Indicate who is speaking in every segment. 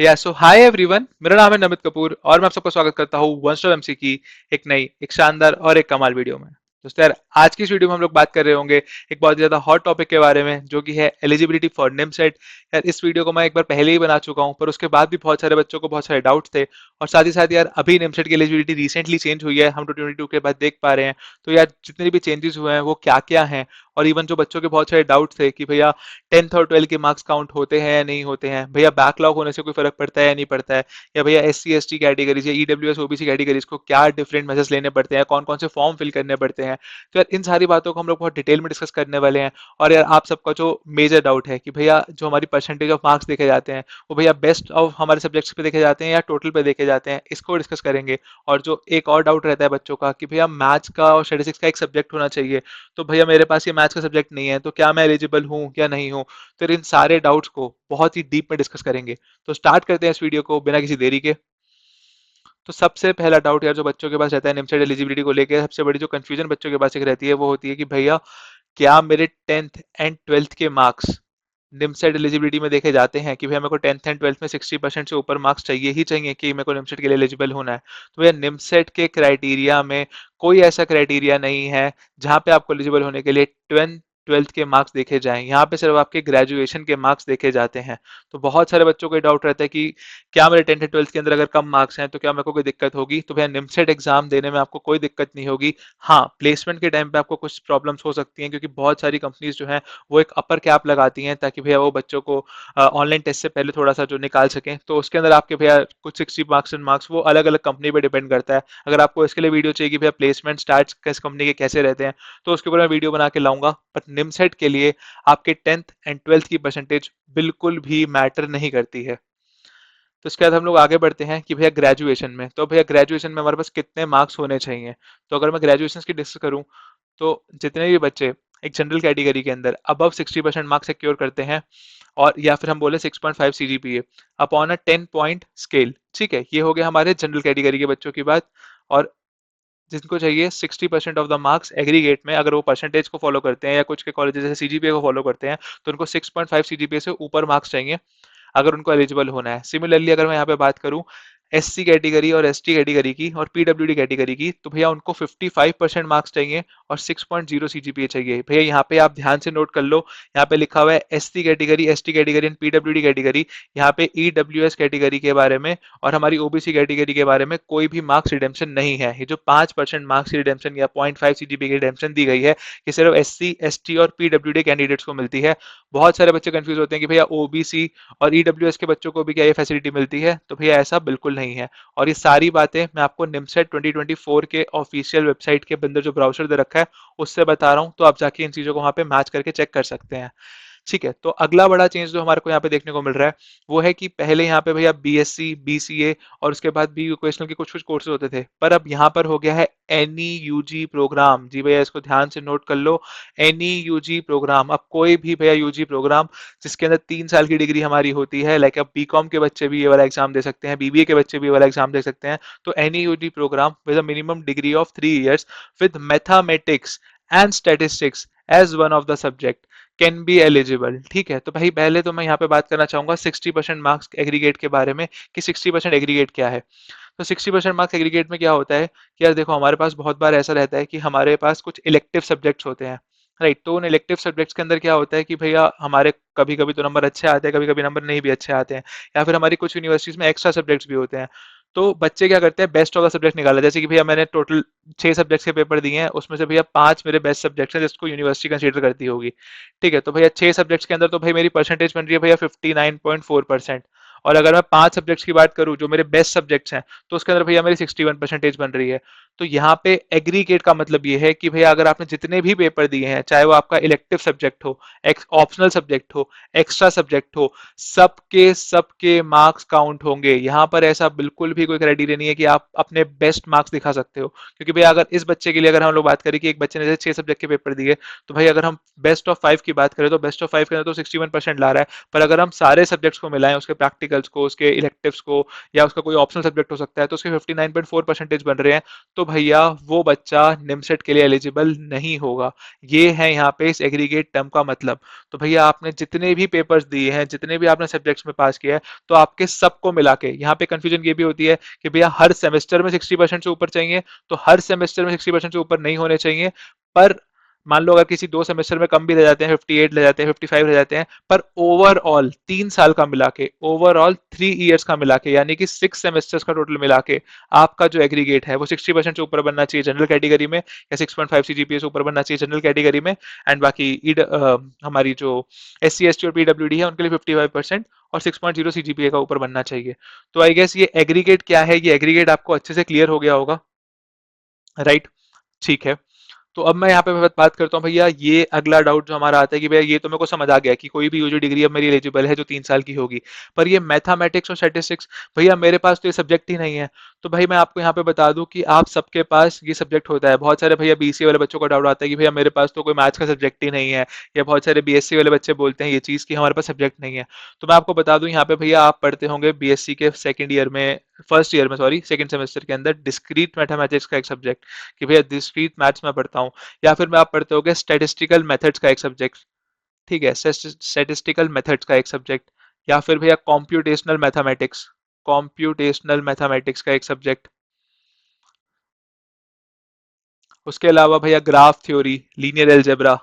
Speaker 1: सो hi everyone, मेरा नाम है नमित कपूर और मैं आप सबका स्वागत करता हूँ वन स्टॉप एमसी की एक नई, एक शानदार और एक कमाल वीडियो में। दोस्तों यार, आज की इस वीडियो में हम लोग बात कर रहे होंगे एक बहुत ज्यादा हॉट टॉपिक के बारे में, जो कि है एलिजिबिलिटी फॉर निमसेट। यार, इस वीडियो को मैं एक बार पहले ही बना चुका हूँ, पर उसके बाद भी बहुत सारे बच्चों को बहुत सारे डाउट्स थे। और साथ ही साथ यार, अभी निमसेट की एलिजिबिलिटी रिसेंटली चेंज हुई है, हम 2022 के बाद देख पा रहे हैं। तो यार, जितने भी चेंजेस हुए हैं वो क्या क्या हैं, और इवन जो बच्चों के बहुत सारे डाउट्स थे कि भैया 10th और 12th के मार्क्स काउंट होते हैं या नहीं होते हैं, भैया बैकलॉग होने से कोई फर्क पड़ता है या नहीं पड़ता है, या भैया SC ST कैटेगरीज या EWS OBC कैटेगरीज को क्या डिफरेंट मेजर्स लेने पड़ते हैं, कौन कौन से फॉर्म फिल करने पड़ते हैं। तो यार, इन सारी बातों को हम लोग बहुत डिटेल में डिस्कस करने वाले हैं। और यार, आप सबका जो मेजर डाउट है कि भैया जो हमारी परसेंटेज ऑफ मार्क्स देखे जाते हैं, वो भैया बेस्ट ऑफ हमारे सब्जेक्ट्स पे देखे जाते हैं या टोटल पे देखे जाते हैं, इसको डिस्कस करेंगे। और जो एक और डाउट रहता है बच्चों का कि भैया मैथ्स का और स्टैटिस्टिक्स का एक सब्जेक्ट होना चाहिए, तो भैया मेरे पास ये मैथ्स का सब्जेक्ट नहीं है, तो क्या मैं एलिजिबल हूँ या नहीं हूँ। तो इन सारे डाउट्स को बहुत ही डीप में डिस्कस करेंगे। तो स्टार्ट करते हैं इस वीडियो को बिना किसी देरी के। तो सबसे पहला डाउट यार जो बच्चों के पास रहता है निमसेट एलिजिबिलिटी को लेकर, सबसे बड़ी जो कंफ्यूजन बच्चों के पास एक रहती है वो होती है कि भैया क्या मेरे 10th एंड 12th के मार्क्स निमसेट एलिजिबिलिटी में देखे जाते हैं कि भैया मेरे को 10th एंड 12th में 60% से ऊपर मार्क्स चाहिए ही चाहिए कि मेरे को निमसेट के लिए एलिजिबल होना है। तो भैया निमसेट के क्राइटेरिया में कोई ऐसा क्राइटेरिया नहीं है जहां पे आपको एलिजिबल होने के लिए 10th 12th के मार्क्स देखे जाएं। यहाँ पे सिर्फ आपके ग्रेजुएशन के मार्क्स देखे जाते हैं। तो बहुत सारे बच्चों को डाउट रहता है कि क्या मेरे 10th एंड 12th के अंदर अगर कम मार्क्स हैं तो क्या मेरे को कोई दिक्कत होगी। तो भैया निमसेट एग्जाम देने में आपको कोई दिक्कत नहीं होगी। हाँ, प्लेसमेंट के टाइम पे आपको कुछ प्रॉब्लम्स हो सकती हैं, क्योंकि बहुत सारी कंपनीज जो हैं वो एक अपर कैप लगाती हैं ताकि भैया वो बच्चों को ऑनलाइन टेस्ट से पहले थोड़ा सा जो निकाल सकें। तो उसके अंदर आपके भैया कुछ 60 मार्क्स वो अलग अलग कंपनी पे डिपेंड करता है। अगर आपको इसके लिए वीडियो चाहिए कि भैया प्लेसमेंट स्टार्ट किस कंपनी के कैसे रहते हैं, तो उसके ऊपर मैं वीडियो बना के लाऊंगा। बट निमसेट के लिए आपके 10th एंड 12th की परसेंटेज बिल्कुल भी मैटर नहीं करती है। तो इसके बाद हम लोग आगे बढ़ते हैं कि भैया ग्रेजुएशन में, तो भैया ग्रेजुएशन में हमारे पास कितने मार्क्स होने चाहिए। तो अगर मैं ग्रेजुएशन की डिस्कस करूं, तो जितने भी बच्चे एक जनरल कैटेगरी के अंदर अबव 60% मार्क्स सिक्योर करते हैं, और या फिर हम बोले 6.5 CGPA upon a 10 point scale, ठीक है, ये हो गया हमारे जनरल कैटेगरी के बच्चों की बात। और जिनको चाहिए 60% ऑफ द मार्क्स एग्रीगेट में, अगर वो परसेंटेज को फॉलो करते हैं या कुछ के कॉलेज जैसे CGPA को फॉलो करते हैं, तो उनको 6.5 CGPA से ऊपर मार्क्स चाहिए अगर उनको एलिजिबल होना है। सिमिलरली अगर मैं यहाँ पे बात करूं SC कैटेगरी और ST कैटेगरी की और PWD कैटेगरी की, तो भैया उनको 55% मार्क्स चाहिए और 6.0 CGPA चाहिए। भैया यहाँ पे आप ध्यान से नोट कर लो, यहाँ पे लिखा हुआ है SC category, ST category and PWD category. यहाँ पे EWS कैटेगरी के बारे में और हमारी OBC कैटेगरी के बारे में कोई भी मार्क्स रिडेम्पशन नहीं है। ये जो 5% मार्क्स की रिडेम्पशन या 0.5 CGPA की रिडेम्पशन दी गई है, ये सिर्फ SC ST और PWD कैंडिडेट्स को मिलती है। बहुत सारे बच्चे कंफ्यूज होते हैं कि भैया OBC और EWS के बच्चों को भी क्या ये फैसिलिटी मिलती है। तो भैया ऐसा बिल्कुल नहीं है। और ये सारी बातें मैं आपको निमसेट 2024 के ऑफिशियल वेबसाइट के अंदर जो ब्राउजर दे रखा है उससे बता रहा हूँ, तो आप जाके इन चीजों को वहां पे मैच करके चेक कर सकते हैं। ठीक है, तो अगला बड़ा चेंज जो हमारे को यहाँ पे देखने को मिल रहा है वो है कि पहले यहाँ पे भैया BSc BCA और उसके बाद भी वोकेशनल के कुछ कुछ कोर्सेज होते थे, पर अब यहाँ पर हो गया है एनी यूजी प्रोग्राम। जी भैया, इसको ध्यान से नोट कर लो, एनी यूजी प्रोग्राम। अब कोई भी भैया यूजी प्रोग्राम जिसके अंदर 3 साल की डिग्री हमारी होती है, लाइक अब BCom के बच्चे भी ये वाला एग्जाम दे सकते हैं, BBA के बच्चे भी ये वाला एग्जाम दे सकते हैं। तो any UG program with a minimum degree of 3 years with mathematics and statistics as one of the subject can be eligible. ठीक है, तो भाई पहले तो मैं यहाँ पे बात करना चाहूंगा 60% मार्क्स एग्रीगेट के बारे में कि 60% एग्रीगेट क्या है। तो 60% मार्क्स एग्रीगेट में क्या होता है कि यार देखो, हमारे पास बहुत बार ऐसा रहता है कि हमारे पास कुछ इलेक्टिव सब्जेक्ट्स होते हैं, राइट। तो उन इलेक्टिव सब्जेक्ट्स के अंदर क्या होता है कि भैया हमारे कभी कभी तो नंबर अच्छे आते हैं, कभी कभी नंबर नहीं भी अच्छे आते हैं, या फिर हमारी कुछ यूनिवर्सिटीज में एक्स्ट्रा सब्जेक्ट्स भी होते हैं। तो बच्चे क्या करते हैं, बेस्ट ऑफ द सब्जेक्ट निकाला, जैसे कि भैया मैंने टोटल 6 सब्जेक्ट्स के पेपर दिए हैं, उसमें से भैया 5 मेरे बेस्ट सब्जेक्ट्स हैं जिसको यूनिवर्सिटी कंसीडर करती होगी। ठीक है, तो भैया 6 सब्जेक्ट्स के अंदर तो भाई मेरी परसेंटेज बन रही है भैया 59.4%। और अगर मैं 5 सब्जेक्ट्स की बात करूं जो मेरे बेस्ट सब्जेक्ट्स हैं, तो उसके अंदर भैया मेरी 61% बन रही है। तो यहाँ पे एग्रीगेट का मतलब ये है कि भैया अगर आपने जितने भी पेपर दिए हैं, चाहे वो आपका इलेक्टिव सब्जेक्ट हो, ऑप्शनल सब्जेक्ट हो, एक्स्ट्रा सब्जेक्ट हो, सबके सबके मार्क्स काउंट होंगे। यहाँ पर ऐसा बिल्कुल भी कोई क्राइटेरिया नहीं है कि आप अपने बेस्ट मार्क्स दिखा सकते हो, क्योंकि भैया अगर इस बच्चे के लिए अगर हम लोग बात करें कि एक बच्चे ने जैसे 6 सब्जेक्ट के पेपर दिए, तो भाई अगर हम बेस्ट ऑफ 5 की बात करें तो बेस्ट ऑफ 5 के अंदर तो 61% ला रहा है। पर अगर हम सारे सब्जेक्ट्स को मिलाएं, उसके प्रैक्टिकल्स को, उसके इलेक्टिव्स को, या उसका कोई ऑप्शनल सब्जेक्ट हो सकता है, तो उसके 59.4% बन रहे हैं। तो भैया वो बच्चा निमसेट के लिए एलिजिबल नहीं होगा। ये है यहाँ पे इस एग्रीगेट टर्म का मतलब। तो भैया आपने जितने भी पेपर्स दिए हैं, जितने भी आपने सब्जेक्ट्स में पास किया है, तो आपके सबको मिला के यहाँ पे कंफ्यूजन ये भी होती है कि भैया हर सेमेस्टर में 60% से ऊपर चाहिए, तो हर सेमेस्टर में 60% से ऊपर नहीं होने चाहिए। पर मान लो अगर किसी 2 सेमेस्टर में कम भी रह जाते हैं, 58 ले जाते हैं, 55 रह जाते हैं, पर ओवरऑल 3 साल का मिला के, ओवरऑल 3 ईयर्स का मिला के, यानी कि 6 सेमेस्टर्स का टोटल मिला के आपका जो एग्रीगेट है वो 60% से ऊपर बनना चाहिए जनरल कैटेगरी में, या 6.5 सीजीपीए से ऊपर बनना चाहिए जनरल कैटेगरी में। एंड बाकी हमारी जो SC ST और PWD है उनके लिए 55% और 6.0 सीजीपीए का ऊपर बनना चाहिए। तो आई गेस ये एग्रीगेट क्या है, ये एग्रीगेट आपको अच्छे से क्लियर हो गया होगा, राइट? ठीक है। तो अब मैं यहाँ पे बात करता हूँ भैया, ये अगला डाउट जो हमारा आता है कि भैया ये तो मेरे को समझ आ गया कि कोई भी यूजी डिग्री अब मेरी एलिजिबल है जो 3 साल की होगी, पर ये मैथमेटिक्स और स्टैटिस्टिक्स, भैया मेरे पास तो ये सब्जेक्ट ही नहीं है। तो भाई मैं आपको यहाँ पे बता दूं कि आप सबके पास ये सब्जेक्ट होता है। बहुत सारे भैया BCA वाले बच्चों का डाउट आता है कि भैया मेरे पास तो कोई मैथ्स का सब्जेक्ट ही नहीं है, या बहुत सारे BSc वाले बच्चे बोलते हैं ये चीज कि हमारे पास सब्जेक्ट नहीं है। तो मैं आपको बता दूं यहाँ पे भैया आप पढ़ते होंगे BSc के सेकंड ईयर में, फर्स्ट ईयर में सॉरी, सेकंड सेमेस्टर के अंदर डिस्क्रीट मैथमेटिक्स का एक सब्जेक्ट, कि भैया डिस्क्रीट मैथ्स में पढ़ता हूँ। या फिर में आप पढ़ते होगे स्टैटिस्टिकल मेथड्स का एक सब्जेक्ट, ठीक है, स्टैटिस्टिकल मेथड्स का एक सब्जेक्ट। या फिर भैया कॉम्प्यूटेशनल मैथमेटिक्स का एक सब्जेक्ट। उसके अलावा भैया graph theory, linear algebra,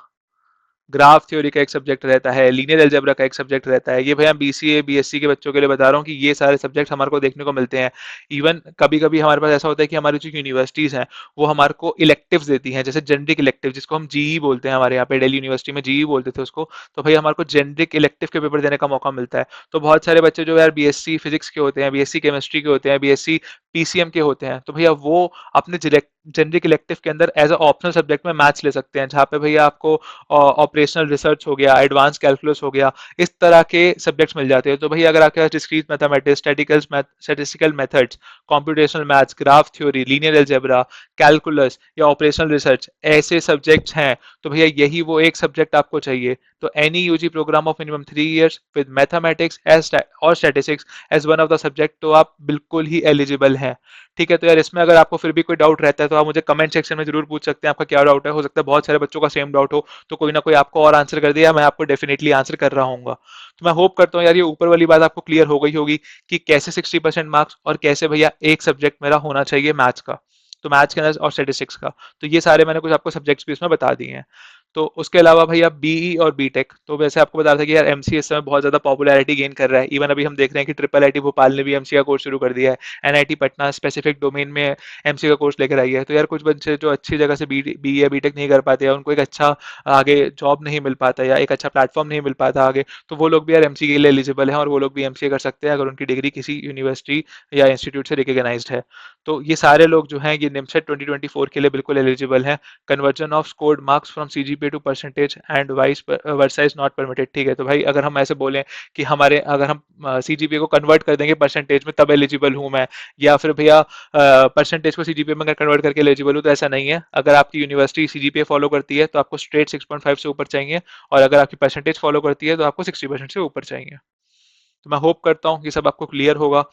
Speaker 1: graph theory का एक सब्जेक्ट रहता है, लीनियर अलजेब्रा का एक सब्जेक्ट रहता है। ये भैया BCA BSc के बच्चों के लिए बता रहा हूँ कि ये सारे सब्जेक्ट हमारे को देखने को मिलते हैं। इवन कभी कभी हमारे पास ऐसा होता है कि हमारी जो यूनिवर्सिटीज हैं वो हमारे को इलेक्टिव्स देती हैं, जैसे जेनरिक इलेक्टिव जिसको हम GE बोलते हैं, हमारे यहाँ पे दिल्ली यूनिवर्सिटी में GE बोलते थे उसको। तो भैया हमारे को जेनरिक इलेक्टिव के पेपर देने का मौका मिलता है। तो बहुत सारे बच्चे जो यार BSc फिजिक्स के होते हैं, BSc केमिस्ट्री के होते हैं, BSc PCM के होते हैं, तो भैया वो अपने जेनरिक इलेक्टिव के अंदर एज अ ऑप्शनल सब्जेक्ट में मैथ्स ले सकते हैं, जहाँ पे भैया आपको ऑपरेशनल रिसर्च हो गया, एडवांस कैलकुलस हो गया, इस तरह के सब्जेक्ट्स मिल जाते हैं। तो भैया अगर आपके पास discrete mathematics, statistical methods, computational maths, graph theory, linear algebra, calculus या ऑपरेशनल रिसर्च ऐसे सब्जेक्ट्स हैं, तो भैया यही वो एक सब्जेक्ट आपको चाहिए। तो any UG program of minimum 3 years with mathematics as और statistics as one of the subject, तो आप बिल्कुल ही एलिजिबल हैं। ठीक है। तो यार इसमें अगर आपको फिर भी कोई डाउट रहता है तो आप मुझे कमेंट सेक्शन में जरूर पूछ सकते हैं, आपका क्या डाउट है। हो सकता है बहुत सारे बच्चों का सेम डाउट हो, तो कोई ना कोई आपको और आंसर कर दिया, मैं आपको डेफिनेटली आंसर कर रहा हूँ। तो मैं होप करता हूँ यार ये ऊपर वाली बात आपको क्लियर हो गई होगी कि कैसे 60% मार्क्स और कैसे भैया एक सब्जेक्ट मेरा होना चाहिए मैथ्स का, तो मैथ्स के अंदर और स्टेटिस्टिक्स का। तो ये सारे मैंने कुछ आपको सब्जेक्ट्स भी इसमें बता दिए हैं। तो उसके अलावा भैया BE और BTech, तो वैसे आपको बता रहा था कि यार MCA इस समय बहुत ज्यादा पॉपुलैरिटी गेन कर रहा है। इवन अभी हम देख रहे हैं कि IIIT भोपाल ने भी MCA का कोर्स शुरू कर दिया है, NIT पटना स्पेसिफिक डोमेन में MCA का कोर्स लेकर आई है। तो यार कुछ बच्चे जो अच्छी जगह से BE या BTech नहीं कर पाते, या उनको एक अच्छा आगे जॉब नहीं मिल पाता, या एक अच्छा प्लेटफॉर्म नहीं मिल पाता आगे, तो वो लोग भी यार MCA के लिए एलिजिबल हैं, और वो लोग भी MCA कर सकते हैं अगर उनकी डिग्री किसी यूनिवर्सिटी या इंस्टीट्यूट से रिकॉग्नाइज्ड है। तो ये सारे लोग जो हैं ये निमसेट 2024 के लिए बिल्कुल एलिजिबल हैं। Conversion of scored marks from CGPA to percentage and vice versa is not permitted. ठीक है। तो भाई अगर हम ऐसे बोलें कि हमारे अगर हम CGPA को कन्वर्ट कर देंगे परसेंटेज में तब एलिजिबल हूं मैं, या फिर भैया परसेंटेज को CGPA में कन्वर्ट करके एलिजिबल हूं, तो ऐसा नहीं है। अगर आपकी यूनिवर्सिटी CGPA फॉलो करती है तो आपको स्ट्रेट 6.5 से ऊपर चाहिए, और अगर आपकी परसेंटेज फॉलो करती है तो आपको 60% से ऊपर चाहिए। तो मैं होप करता हूँ कि सब आपको क्लियर होगा।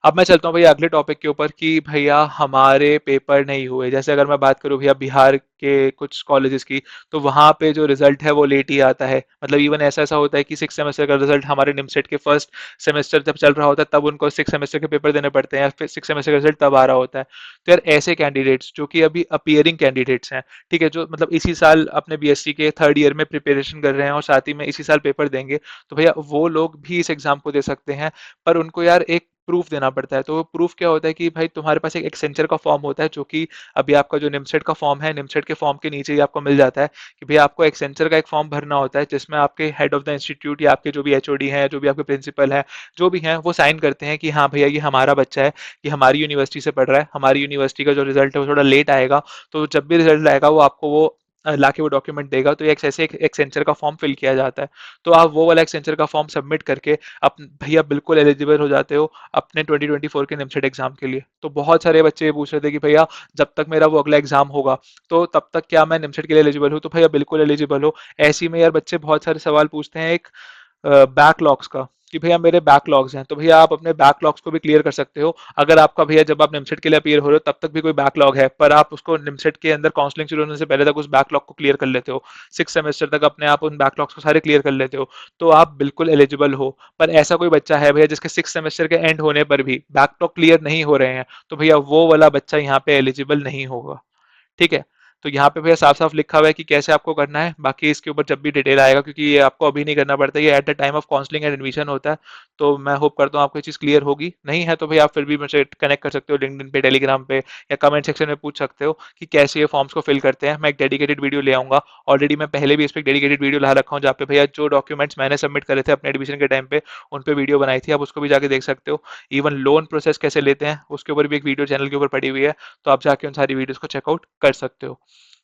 Speaker 1: अब मैं चलता हूँ भैया अगले टॉपिक के ऊपर कि भैया हमारे पेपर नहीं हुए। जैसे अगर मैं बात करूँ भैया बिहार के कुछ कॉलेजेस की, तो वहां पे जो रिजल्ट है वो लेट ही आता है। मतलब इवन ऐसा ऐसा होता है कि 6 सेमेस्टर का रिजल्ट हमारे निमसेट के फर्स्ट सेमेस्टर जब चल रहा होता है तब उनको 6 सेमेस्टर के पेपर देने पड़ते हैं, या फिर 6 सेमेस्टर का रिजल्ट तब आ रहा होता है। तो यार ऐसे कैंडिडेट्स जो कि अभी अपियरिंग कैंडिडेट्स हैं, ठीक है, जो मतलब इसी साल अपने BSc के थर्ड ईयर में प्रिपरेशन कर रहे हैं और साथ ही में इसी साल पेपर देंगे, तो भैया वो लोग भी इस एग्जाम को दे सकते हैं। पर उनको यार एक प्रूफ देना पड़ता है। तो वो प्रूफ क्या होता है कि भाई तुम्हारे पास एक एक्सेंचर का फॉर्म होता है, जो कि अभी आपका जो निमसेट का फॉर्म है, निमसेट के फॉर्म के नीचे ही आपको मिल जाता है कि भाई आपको एक्सेंचर का एक फॉर्म भरना होता है, जिसमें आपके हेड ऑफ द इंस्टीट्यूट या आपके जो भी HOD हैं, जो भी आपके प्रिंसिपल हैं, जो भी हैं, वो साइन करते हैं कि हाँ भैया ये हमारा बच्चा है, ये हमारी यूनिवर्सिटी से पढ़ रहा है, हमारी यूनिवर्सिटी का जो रिजल्ट है वो थोड़ा लेट आएगा, तो जब भी रिजल्ट आएगा वो आपको वो लाके वो डॉक्यूमेंट देगा। तो एक ऐसे एक एक्सेंचर का फॉर्म फिल किया जाता है। तो आप वो वाला एक्सेंचर का फॉर्म सबमिट करके आप भैया बिल्कुल एलिजिबल हो जाते हो अपने 2024 के निमसेट एग्जाम के लिए। तो बहुत सारे बच्चे ये पूछ रहे थे कि भैया जब तक मेरा वो अगला एग्जाम होगा तो तब तक क्या मैं निमसेट के लिए एलिजिबल हूँ? तो भैया बिल्कुल एलिजिबल हो। ऐसी में यार बच्चे बहुत सारे सवाल पूछते हैं एक बैकलॉग्स का, कि भैया मेरे बैकलॉग्स हैं, तो भैया आप अपने बैकलॉग्स को भी क्लियर कर सकते हो। अगर आपका भैया जब आप निमसेट के लिए अपीयर हो रहे हो तब तक भी कोई बैकलॉग है, पर आप उसको निमसेट के अंदर काउंसलिंग शुरू होने से पहले तक उस बैकलॉग को क्लियर कर लेते हो, 6 सेमेस्टर तक अपने आप उन बैकलॉग्स को सारे क्लियर कर लेते हो, तो आप बिल्कुल एलिजिबल हो। पर ऐसा कोई बच्चा है भैया जिसके 6 सेमेस्टर के एंड होने पर भी बैकलॉग क्लियर नहीं हो रहे हैं, तो भैया वो वाला बच्चा यहाँ पे एलिजिबल नहीं होगा। ठीक है। तो यहाँ पे भैया साफ साफ लिखा हुआ है कि कैसे आपको करना है, बाकी इसके ऊपर जब भी डिटेल आएगा, क्योंकि ये आपको अभी नहीं करना पड़ता, ये at the time of counselling and admission होता है। तो मैं होप करता हूँ आपको ये चीज़ क्लियर होगी। नहीं है तो भैया आप फिर भी मुझसे कनेक्ट कर सकते हो लिंक्डइन पे, टेलीग्राम पे, या कमेंट सेक्शन में पूछ सकते हो कि कैसे ये फॉर्म्स को फिल करते हैं। मैं एक डेडिकेटेड वीडियो ले आऊंगा। ऑलरेडी मैं पहले भी इस पर डेडिकेटेड वीडियो ला रखा हूँ, जहाँ पे भैया जो डॉक्यूमेंट्स मैंने सबमिट करे थे अपने एडमिशन के टाइम पे, उन पे वीडियो बनाई थी, आप उसको भी जाके देख सकते हो। इवन लोन प्रोसेस कैसे लेते हैं उसके ऊपर भी एक वीडियो चैनल के ऊपर पड़ी हुई है, तो आप जाके उन सारी वीडियोस को चेकआउट कर सकते हो।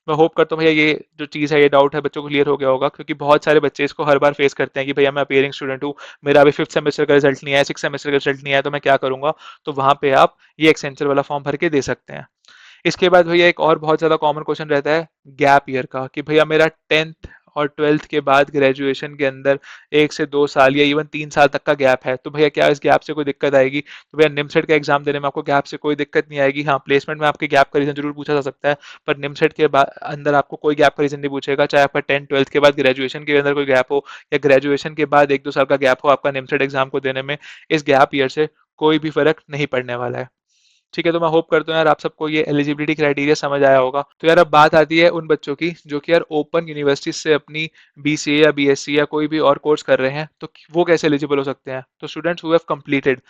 Speaker 1: मैं होप करता हूँ भैया ये जो चीज़ है, ये डाउट है बच्चों को क्लियर हो गया होगा, क्योंकि बहुत सारे बच्चे इसको हर बार फेस करते हैं कि भैया मैं अपियरिंग स्टूडेंट हूँ, मेरा अभी 5th सेमेस्टर का रिजल्ट नहीं आया, 6 सेमेस्टर का रिजल्ट नहीं आया, तो मैं क्या करूंगा। तो वहां पे आप ये एक्सेंचर वाला फॉर्म भर के दे सकते हैं। इसके बाद भैया एक और बहुत ज्यादा कॉमन क्वेश्चन रहता है गैप ईयर का, कि भैया मेरा 10th और 12th के बाद ग्रेजुएशन के अंदर 1 से 2 साल या इवन 3 साल तक का गैप है, तो भैया क्या इस गैप से कोई दिक्कत आएगी। तो भैया निमसेट का एग्जाम देने में आपको गैप से कोई दिक्कत नहीं आएगी। हाँ, प्लेसमेंट में आपके गैप का रीजन जरूर पूछा जा सकता है, पर निमसेट के बाद अंदर आपको कोई गैप का रीजन नहीं पूछेगा, चाहे आपका 10th-12th के बाद ग्रेजुएशन के अंदर कोई गैप हो, या ग्रेजुएशन के बाद 1-2 साल का गैप हो आपका निमसेट एग्जाम को देने में, इस गैप ईयर से कोई भी फर्क नहीं पड़ने वाला है। ठीक है। तो मैं होप करता हूँ यार आप सबको ये एलिजिबिलिटी क्राइटेरिया समझ आया होगा। तो यार अब बात आती है उन बच्चों की जो कि यार ओपन यूनिवर्सिटी से अपनी बीसीए या बीएससी या कोई भी और कोर्स कर रहे हैं, तो वो कैसे एलिजिबल हो सकते हैं। तो स्टूडेंट्स हु हैव कंप्लीटेड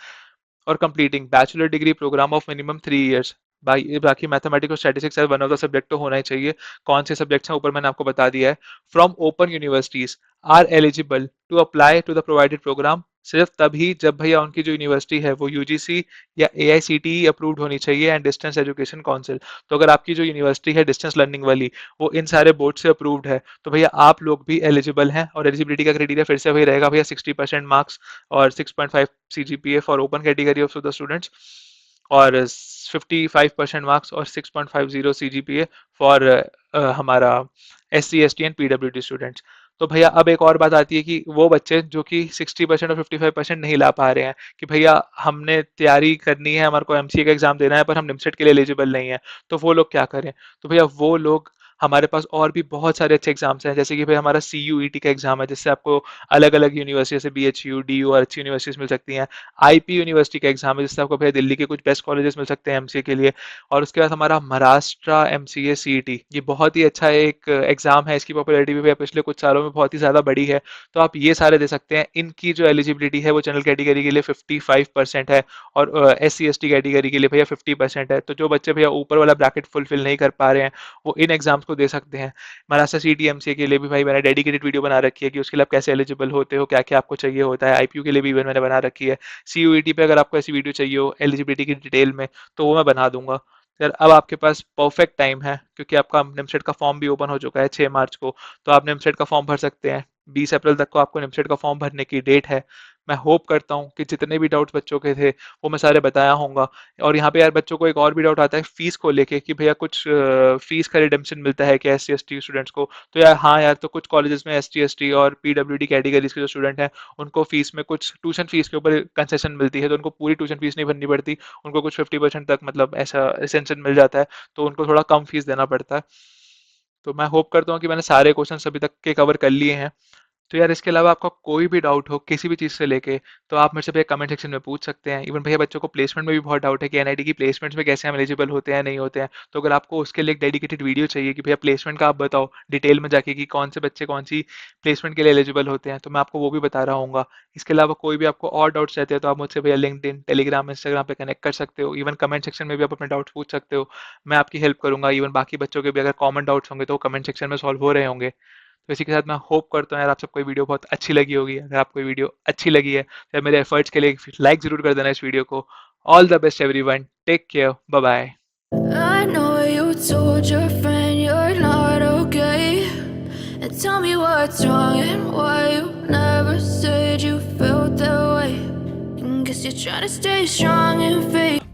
Speaker 1: और completing bachelor degree program of minimum 3 years, बाकी मैथमेटिक्स और statistics one of the subject तो होना ही चाहिए। कौन से सब्जेक्ट्स हैं ऊपर मैंने आपको बता दिया है। From open universities are eligible to apply to the provided program, सिर्फ तभी जब भैया उनकी जो यूनिवर्सिटी है वो यूजीसी या एआईसीटीई अप्रूव्ड होनी चाहिए एंड डिस्टेंस एजुकेशन काउंसिल। तो अगर आपकी जो यूनिवर्सिटी है डिस्टेंस लर्निंग वाली वो इन सारे बोर्ड से अप्रूव्ड है, तो भैया आप लोग भी एलिजिबल हैं। और एलिजिबिलिटी का क्राइटेरिया फिर से वही रहेगा भैया, 60% मार्क्स और 6.5 CGPA for open category of the students, और 55% मार्क्स और 6.50 CGPA फॉर हमारा SC ST and PWD students. तो भैया अब एक और बात आती है कि वो बच्चे जो कि 60% और 55% नहीं ला पा रहे हैं, कि भैया हमने तैयारी करनी है, हमारे को एमसीए का एग्जाम देना है, पर हम निमसेट के लिए एलिजिबल नहीं है, तो वो लोग क्या करें। तो भैया वो लोग, हमारे पास और भी बहुत सारे अच्छे एग्जाम्स हैं, जैसे कि भाई हमारा CUET का एग्जाम है, जिससे आपको अलग अलग यूनिवर्सिटी से BHU DU और अच्छी यूनिवर्सिटीज मिल सकती हैं। IP यूनिवर्सिटी का एग्जाम है, जिससे आपको भैया दिल्ली के कुछ बेस्ट कॉलेजेस मिल सकते हैं एमसीए के लिए। और उसके बाद हमारा महाराष्ट्र MCA CET, ये बहुत ही अच्छा एक एग्जाम है, इसकी पॉपुलैरिटी भी भैया पिछले कुछ सालों में बहुत ही ज्यादा बढ़ी है। तो आप ये सारे दे सकते हैं। इनकी जो एलिजिबिलिटी है वो जनरल कैटेगरी के लिए 55% है, और SC ST कैटेगरी के लिए भैया 50% है। तो जो बच्चे भैया ऊपर वाला ब्रैकेट फुलफिल नहीं कर पा रहे हैं, वो इन एग्जाम्स को दे सकते हैं। महाराष्ट्र CET MCA के लिए भी भाई मैंने डेडिकेटेड वीडियो बना रखी है कि उसके लिए आप कैसे एलिजिबल होते हो, क्या क्या आपको चाहिए होता है। IPU के लिए भी इवन मैंने बना रखी है। CUET पे अगर आपको ऐसी वीडियो चाहिए हो एलिजिबिलिटी की डिटेल में, तो वो मैं बना दूंगा। यार अब आपके पास परफेक्ट टाइम है, क्योंकि आपका निमसेट का फॉर्म भी ओपन हो चुका है 6 मार्च को, तो आप निमसेट का फॉर्म भर सकते हैं। 20 अप्रैल तक को आपको निमसेट का फॉर्म भरने की डेट है। मैं होप करता हूँ कि जितने भी डाउट्स बच्चों के थे वो मैं सारे बताया होऊंगा। और यहाँ पे यार बच्चों को एक और भी डाउट आता है फीस को लेके, कि भैया कुछ फीस का रिडम्पशन मिलता है क्या SC ST स्टूडेंट्स को। तो यार हाँ यार, तो कुछ कॉलेजेस में ST ST और PWD कैटेगरीज के जो स्टूडेंट हैं उनको फीस में कुछ ट्यूशन फीस के ऊपर कंसेशन मिलती है, तो उनको पूरी ट्यूशन फीस नहीं भरनी पड़ती, उनको कुछ 50% तक मतलब ऐसा एक्सटेंशन मिल जाता है, तो उनको थोड़ा कम फीस देना पड़ता है। तो मैं होप करता हूँ कि मैंने सारे क्वेश्चन अभी तक के कवर कर लिए हैं। तो यार इसके अलावा आपका कोई भी डाउट हो किसी भी चीज़ से लेके, तो आप मेरे से भैया कमेंट सेक्शन में पूछ सकते हैं। इवन भैया बच्चों को प्लेसमेंट में भी बहुत डाउट है कि NIT की प्लेसमेंट्स में कैसे हम एलिजिबल होते हैं नहीं होते हैं, तो अगर आपको उसके लिए एक डेडिकेटेड वीडियो चाहिए कि भैया प्लेसमेंट का आप बताओ डिटेल में जाके कि कौन से बच्चे कौन सी प्लेसमेंट के लिए एलिजिबल होते हैं, तो मैं आपको वो भी बता रहा हूँ। इसके अलावा कोई भी आपको और डाउट्स रहते हैं तो आप मुझसे भैया लिंक्डइन टेलीग्राम इंस्टाग्राम पे कनेक्ट कर सकते हो। इवन कमेंट सेक्शन में भी आप अपने डाउट्स पूछ सकते हो, मैं आपकी हेल्प करूंगा। इवन बाकी बच्चों के भी अगर कॉमन डाउट्स होंगे तो वो कमेंट सेक्शन में सॉल्व हो रहे होंगे। तो इसी के साथ मैं होप करता हूँ यार आप सबको ये वीडियो बहुत अच्छी लगी होगी। अगर आपको ये वीडियो अच्छी लगी है तो मेरे एफर्ट्स के लिए लाइक जरूर कर देना इस वीडियो को। All the best everyone, take care, bye bye.
Speaker 2: I know you told your friend you're not okay. And tell me what's wrong and why you never said you felt that way. And guess you're trying to stay strong and fake.